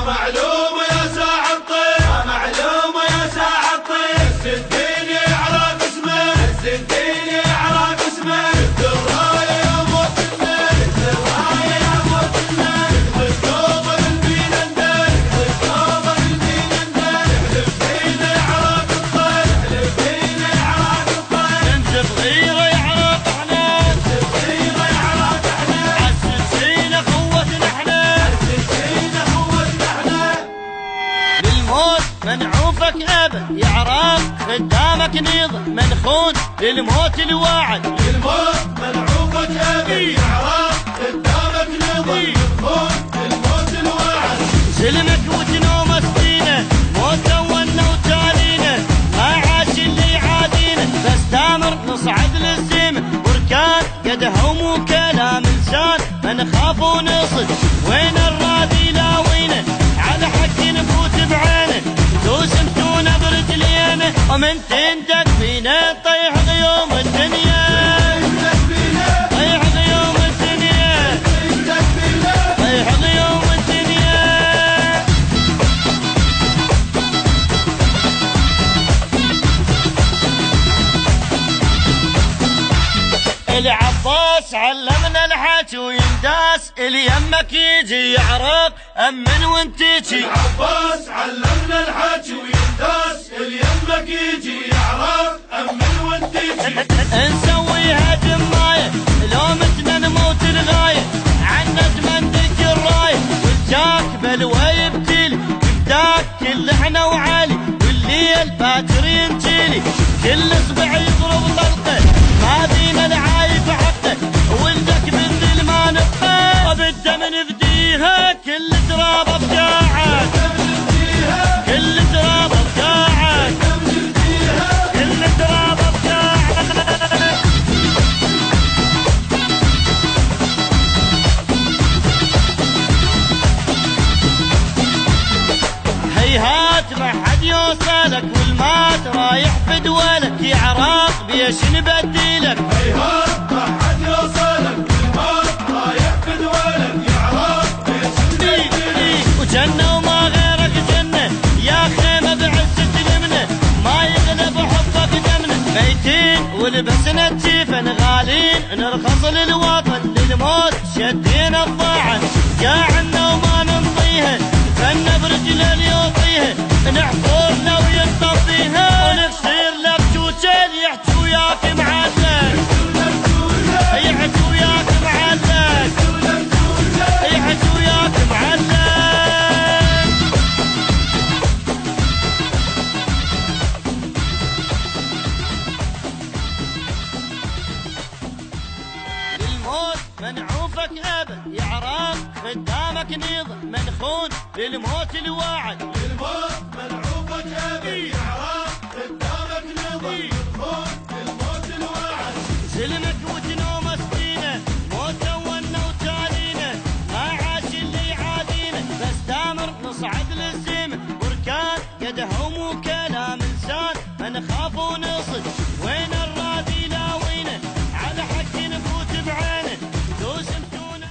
معلوم يا ساعة الطير، معلوم يا ساعة الطير. عز الدين يعرف اسمه، عز الدين يعرف اسمه. الراية يا موت النيل، الراية يا موت النيل. القوم البين اندل، القوم البين اندل. احلف فينا يعرف الطير، احلف فينا يعرف الطير. انت صغيرة يعرف احنا، انت صغيرة يعرف احنا. عززينا قوتنا احنا، عززينا قوتنا احنا. للموت منعوفك ابد يعرف خدامك نيض منخون للموت الواعد. للموت منعوفك ابي يعرف قدامك نظر منخون للموت الواعد. سلمك وتنوم سنينه موت ولنا وتالينا، ما عاش اللي يعادينا بس تامر نصعد للزمن. بركان قدهم وكلام لسان ما نخاف ونصد، وين الراضي لاوينا على حق نفوت بعينه. توسمتونا برجلينا ومن تندق فينا طيح غيوم الدنيا، طيح غيوم الدنيا، طيح غيوم الدنيا. العباس علمنا الحكي وينداس، اللي يمك يجي يعرق امن وانت تجي. العباس علمنا الحكي وينداس، اللي يمك يجي يعرف امن وانت تجي. نسويها جماية لو متنا نموت الغاية، عنا تمندك الراية والجاك بلوى يبتلي. يبداك كل احنا وعالي والليل باكر ينجلي. كل اصبع يضرب طلقه ما بينا العايب حقه، ولدك بالذل ما نبقى وبالدم نفديها. كل تراب بجاعك، كل تراب بجاعك، كل تراب بجاعك. هيهات ما حد يوصلك والمات رايح بدولك، يعرف بيش نبدلك. هيهات ما حد يوصلك والموت رايح بدولك، يعرف بيش نبدلك. وجنة وما غيرك جنة يا خيمة بعزة اليمنة، ما يغلب حبك دمنا. ميتين ولبسنا الجيفن غالين نرخص للوطن، للموت شدينا الضاعن. قاعنا وما ننطيها فن برجل يوطيها، نحفر لو ينطفيها ونكسر لك توتل. يحكي وياك معلق، يحكي وياك معلق، يحكي وياك معلق. للموت منعوفك ابد يعرف خدامك نيض منخون للموت الواعد. للموت منعوفك ابي يعرف قدامك نظر منخون للموت الواعد. سلمك وتنوم سنينه موت ولنا وتالينا، ما عاش اللي يعادينا بس تامر نصعد للزمن. بركان قدهم وكلام لسان ما نخاف